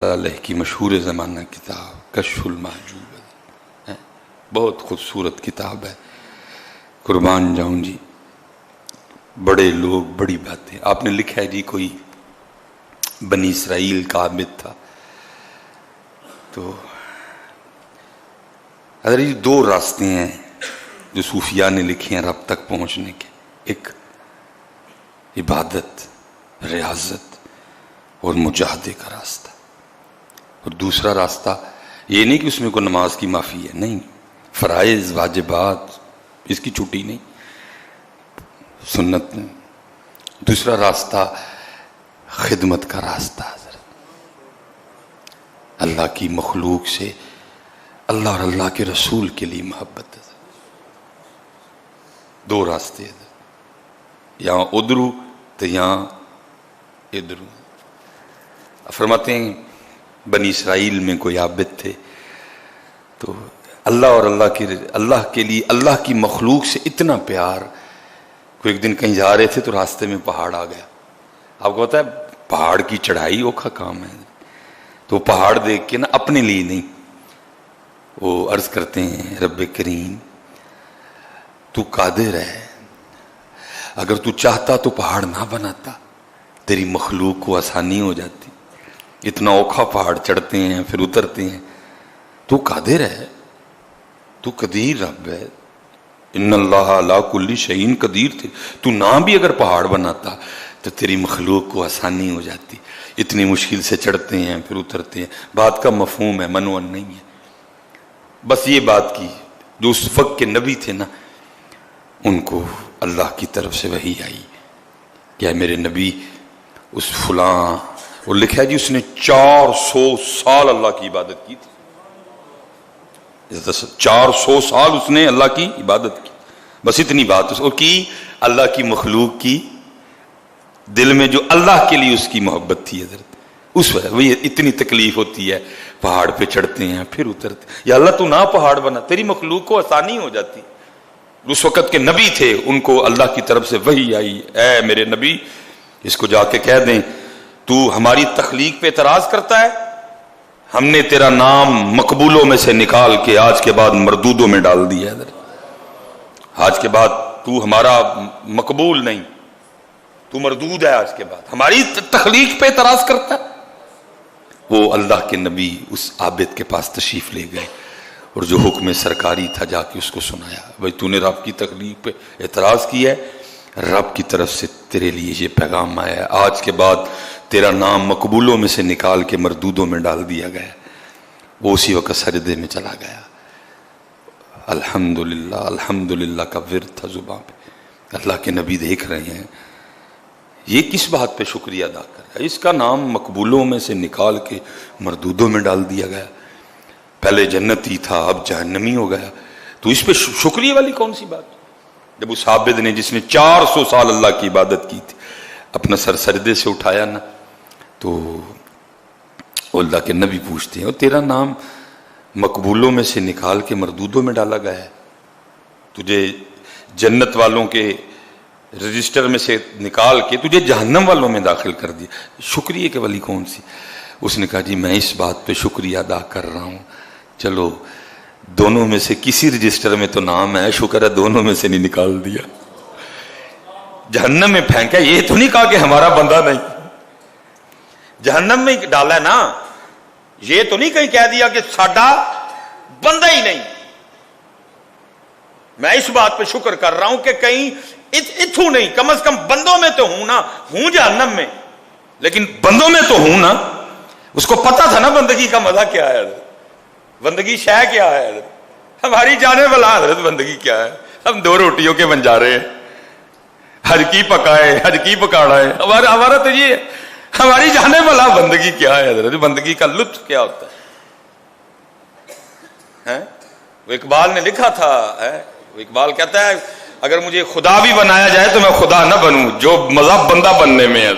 علیہ کی مشہور زمانہ کتاب کشف المحجوب ہے، بہت خوبصورت کتاب ہے، قربان جاؤں جی۔ بڑے لوگ بڑی باتیں، آپ نے لکھا ہے جی کوئی بنی اسرائیل کا عابد تھا، تو حضرت جی دو راستے ہیں جو صوفیاء نے لکھے ہیں رب تک پہنچنے کے، ایک عبادت ریاضت اور مجاہدے کا راستہ، اور دوسرا راستہ یہ نہیں کہ اس میں کوئی نماز کی معافی ہے، نہیں، فرائض واجبات اس کی چھٹی نہیں، سنت نہیں۔ دوسرا راستہ خدمت کا راستہ، حضرت اللہ کی مخلوق سے اللہ اور اللہ کے رسول کے لیے محبت ہے۔ دو راستے ہیں، یہاں ادھرو تو یہاں ادھرو۔ فرماتے ہیں بنی اسرائیل میں کوئی عابد تھے، تو اللہ اور اللہ کے لیے اللہ کی مخلوق سے اتنا پیار، کوئی ایک دن کہیں جا رہے تھے تو راستے میں پہاڑ آ گیا۔ آپ کو پتا ہے پہاڑ کی چڑھائی اوکھا کام ہے، تو پہاڑ دیکھ کے نا اپنے لیے نہیں، وہ عرض کرتے ہیں رب کریم تو قادر ہے، اگر تو چاہتا تو پہاڑ نہ بناتا، تیری مخلوق کو آسانی ہو جاتی، اتنا اوکھا پہاڑ چڑھتے ہیں پھر اترتے ہیں، تو قادر ہے، تو قدیر رب ہے، ان اللہ علی کل شیء قدیر تھے، تو نہ بھی اگر پہاڑ بناتا تو تیری مخلوق کو آسانی ہو جاتی، اتنی مشکل سے چڑھتے ہیں پھر اترتے ہیں۔ بات کا مفہوم ہے، منون نہیں ہے، بس یہ بات کی جو اس وقت کے نبی تھے نا، ان کو اللہ کی طرف سے وحی آئی، کیا میرے نبی اس فلاں، اور لکھا ہے جی اس نے 400 سال اللہ کی عبادت کی تھی، 400 سال اس نے اللہ کی عبادت کی، بس اتنی بات اور کی، اللہ کی مخلوق کی دل میں جو اللہ کے لیے اس کی محبت تھی حضرت، اس وقت وہی اتنی تکلیف ہوتی ہے، پہاڑ پہ چڑھتے ہیں پھر اترتے، یا اللہ تو نہ پہاڑ بنا، تیری مخلوق کو آسانی ہو جاتی۔ اس وقت کے نبی تھے، ان کو اللہ کی طرف سے وحی آئی، اے میرے نبی اس کو جا کے کہہ دیں تو ہماری تخلیق پہ اعتراض کرتا ہے، ہم نے تیرا نام مقبولوں میں سے نکال کے آج کے بعد مردودوں میں ڈال دیا ہے، آج کے بعد تو ہمارا مقبول نہیں، تو مردود ہے، آج کے بعد ہماری تخلیق پہ اعتراض کرتا ہے۔ وہ اللہ کے نبی اس عابد کے پاس تشریف لے گئے اور جو حکم سرکاری تھا جا کے اس کو سنایا، بھائی تو نے رب کی تخلیق پہ اعتراض کیا ہے، رب کی طرف سے تیرے لیے یہ پیغام آیا ہے، آج کے بعد تیرا نام مقبولوں میں سے نکال کے مردودوں میں ڈال دیا گیا۔ وہ اسی وقت سجدے میں چلا گیا، الحمدللہ الحمدللہ کا ورد تھا زباں پہ۔ اللہ کے نبی دیکھ رہے ہیں یہ کس بات پہ شکریہ ادا کر رہا ہے، اس کا نام مقبولوں میں سے نکال کے مردودوں میں ڈال دیا گیا، پہلے جنتی تھا اب جہنمی ہو گیا، تو اس پہ شکریہ والی کون سی بات؟ جب اس عابد نے جس نے 400 سال اللہ کی عبادت کی تھی اپنا سر سجدے سے اٹھایا نا، تو اللہ کے نبی پوچھتے ہیں اور تیرا نام مقبولوں میں سے نکال کے مردودوں میں ڈالا گیا ہے، تجھے جنت والوں کے رجسٹر میں سے نکال کے تجھے جہنم والوں میں داخل کر دیا، شکریہ کے والی کون سی؟ اس نے کہا جی میں اس بات پہ شکریہ ادا کر رہا ہوں، چلو دونوں میں سے کسی رجسٹر میں تو نام ہے، شکر ہے دونوں میں سے نہیں نکال دیا، جہنم میں پھینکا، یہ تو نہیں کہا کہ ہمارا بندہ نہیں، جہنم میں ڈالا ہے نا، یہ تو نہیں کہیں کہہ دیا کہ ساڈا بندہ ہی نہیں۔ میں اس بات پہ شکر کر رہا ہوں کہ کہیں اتھو نہیں، کم از کم بندوں میں تو ہوں نا، ہوں جہنم میں لیکن بندوں میں تو ہوں نا۔ اس کو پتا تھا نا بندگی کا مزہ کیا ہے، بندگی شے کیا ہے، ہماری جانے والا حضرت بندگی کیا ہے، ہم 2 روٹیوں کے بنجارے ہیں، حج کی پکائے حج کی پکاڑا ہے، ہمارا تو یہ ہے، ہماری جانے والا بندگی کیا ہے حضرت، بندگی کا لطف کیا ہوتا ہے۔ وہ اقبال نے لکھا تھا، وہ اقبال کہتا ہے اگر مجھے خدا بھی بنایا جائے تو میں خدا نہ بنوں، جو مزہ بندہ بننے میں ہے،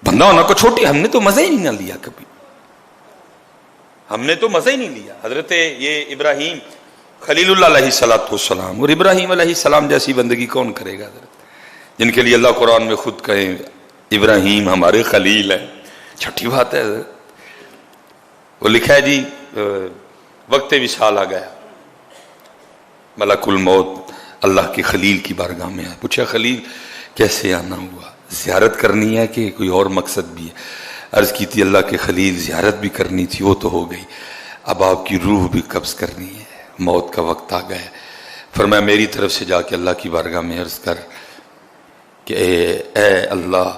بندہ ہونا کو چھوٹی، ہم نے تو مزہ ہی نہیں نہ لیا کبھی، ہم نے تو مزہ ہی نہیں لیا۔ حضرت یہ ابراہیم خلیل اللہ علیہ السلام، اور ابراہیم علیہ السلام جیسی بندگی کون کرے گا حضرت، جن کے لیے اللہ قرآن میں خود کہے ابراہیم ہمارے خلیل ہیں، چھوٹی بات ہے. وہ لکھا ہے جی وقت وصال آ گیا, ملک الموت اللہ کے خلیل کی بارگاہ میں آیا. پوچھا خلیل کیسے آنا ہوا, زیارت کرنی ہے کہ کوئی اور مقصد بھی ہے؟ عرض کی تھی اللہ کے خلیل زیارت بھی کرنی تھی, وہ تو ہو گئی, اب آپ کی روح بھی قبض کرنی ہے, موت کا وقت آ گیا. فرمایا میری طرف سے جا کے اللہ کی بارگاہ میں عرض کر کہ اے اللہ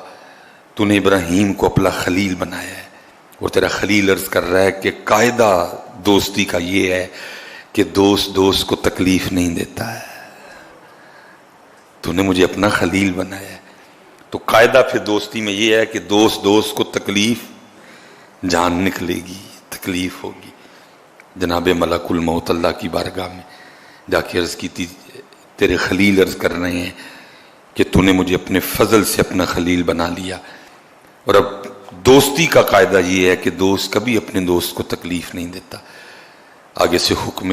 تو نے ابراہیم کو اپنا خلیل بنایا ہے, اور تیرا خلیل عرض کر رہا ہے کہ قاعدہ دوستی کا یہ ہے کہ دوست دوست کو تکلیف نہیں دیتا ہے, تو نے مجھے اپنا خلیل بنایا ہے, تو قاعدہ پھر دوستی میں یہ ہے کہ دوست دوست کو تکلیف جان نکلے گی, تکلیف ہوگی. جناب ملک الموت اللہ کی بارگاہ میں جا کے عرض کی تھی تیرے خلیل عرض کر رہے ہیں کہ تو نے مجھے اپنے فضل سے اپنا خلیل بنا لیا, اور اب دوستی کا قاعدہ یہ ہے کہ دوست کبھی اپنے دوست کو تکلیف نہیں دیتا. آگے سے حکم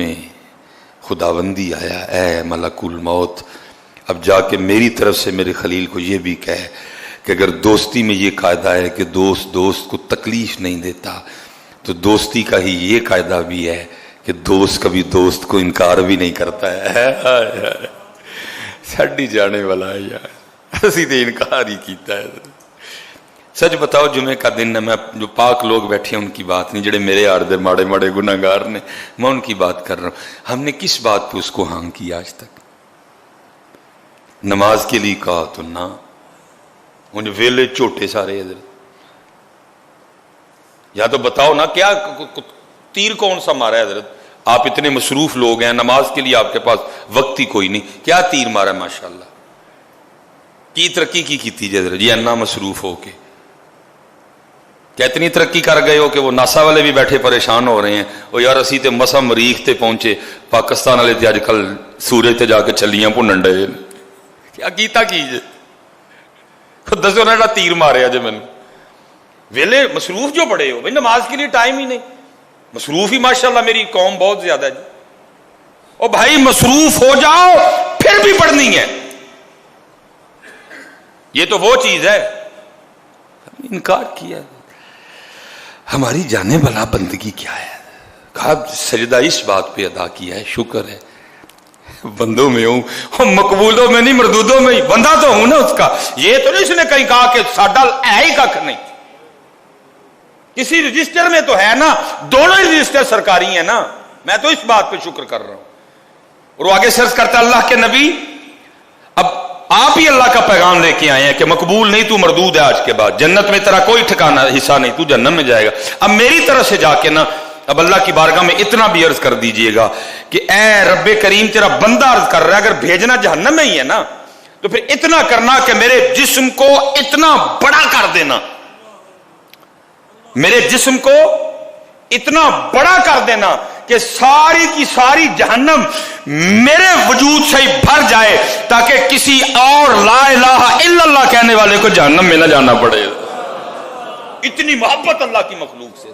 خداوندی آیا, اے ملک الموت اب جا کے میری طرف سے میرے خلیل کو یہ بھی کہے کہ اگر دوستی میں یہ قاعدہ ہے کہ دوست دوست کو تکلیف نہیں دیتا, تو دوستی کا ہی یہ قاعدہ بھی ہے کہ دوست کبھی دوست کو انکار بھی نہیں کرتا ہے. ساڈی جانے والا ہے یار, اسی تے انکار ہی کیتا ہے. سچ بتاؤ جمعے کا دن ہے, میں جو پاک لوگ بیٹھے ہیں ان کی بات نہیں, جڑے میرے آڑ دے ماڑے ماڑے گناہگار نے, میں ان کی بات کر رہا ہوں. ہم نے کس بات پہ اس کو ہاں کیا آج تک؟ نماز کے لیے کہا تو نہ, ان ویلے چھوٹے سارے ادھر, یا تو بتاؤ نا کیا تیر کون سا مارا ہے حضرت؟ آپ اتنے مصروف لوگ ہیں, نماز کے لیے آپ کے پاس وقت ہی کوئی نہیں, کیا تیر مارا ہے؟ ماشاءاللہ کی ترقی کی تھی حضرت جی, انا مصروف ہو کے کیا اتنی ترقی کر گئے ہو کہ وہ ناسا والے بھی بیٹھے پریشان ہو رہے ہیں, وہ یار اسی تے مسا مریخ تے پہنچے, پاکستان والے تے اج کل سورج تے جا کے چلیاں بھنن ڈے, کیا کیتا کیجے خود دسو نا تیر مارے جی مینوں. ویلے مصروف جو پڑے ہو بھائی, نماز کے لیے ٹائم ہی نہیں, مصروف ہی ماشاءاللہ میری قوم بہت زیادہ ہے جی. او بھائی مصروف ہو جاؤ پھر بھی پڑھنی ہے, یہ تو وہ چیز ہے. انکار کیا, ہماری جانے والا بندگی کیا ہے؟ کہا سجدہ اس بات پہ ادا کیا ہے, شکر ہے بندوں میں ہوں, مقبولوں میں نہیں مردودوں میں ہی, بندہ تو ہوں نا اس کا. یہ تو نہیں اس نے کہیں کہا کہ ساڈا ہے ہی کھ نہیں, کسی رجسٹر میں تو ہے نا, دونوں ہی رجسٹر سرکاری ہیں نا, میں تو اس بات پہ شکر کر رہا ہوں. اور وہ آگے سرچ کرتا اللہ کے نبی اب آپ ہی اللہ کا پیغام لے کے آئے ہیں کہ مقبول نہیں تو مردود ہے, آج کے بعد جنت میں تیرا کوئی ٹھکانہ حصہ نہیں, تو جہنم میں جائے گا. اب میری طرف سے جا کے نا اب اللہ کی بارگاہ میں اتنا بھی عرض کر دیجئے گا کہ اے رب کریم تیرا بندہ عرض کر رہا ہے, اگر بھیجنا جہنم میں ہی ہے نا تو پھر اتنا کرنا کہ میرے جسم کو اتنا بڑا کر دینا, میرے جسم کو اتنا بڑا کر دینا کہ ساری کی ساری جہنم میرے وجود سے ہی بھر جائے, تاکہ کسی اور لا الہ الا اللہ کہنے والے کو جہنم میں نہ جانا پڑے. اتنی محبت اللہ کی مخلوق سے,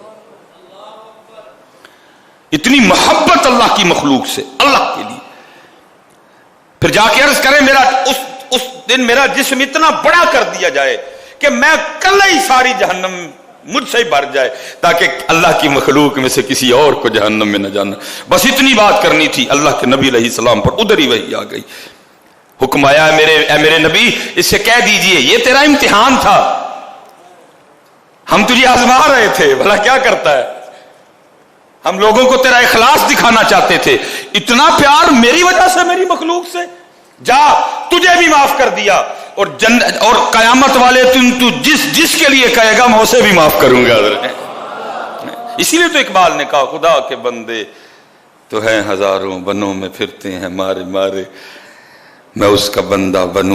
اتنی محبت اللہ کی مخلوق سے, اللہ کے لیے. پھر جا کے عرض کرے میرا اس دن میرا جسم اتنا بڑا کر دیا جائے کہ میں کل ہی ساری جہنم مجھ سے ہی بھر جائے, تاکہ اللہ کی مخلوق میں سے کسی اور کو جہنم میں نہ جانا. بس اتنی بات کرنی تھی. اللہ کے نبی علیہ السلام پر ادھر ہی وحی آ گئی, حکم آیا اے میرے نبی اس سے کہہ دیجئے یہ تیرا امتحان تھا, ہم تجھے آزما رہے تھے, بھلا کیا کرتا ہے, ہم لوگوں کو تیرا اخلاص دکھانا چاہتے تھے. اتنا پیار میری وجہ سے میری مخلوق سے, جا تجھے بھی معاف کر دیا, اور اور قیامت والے تو جس کے لیے کہے گا میں اسے بھی معاف کروں گا. اسی لیے تو اقبال نے کہا خدا کے بندے تو ہیں ہزاروں, بنوں میں پھرتے ہیں مارے مارے, میں اس کا بندہ بنوں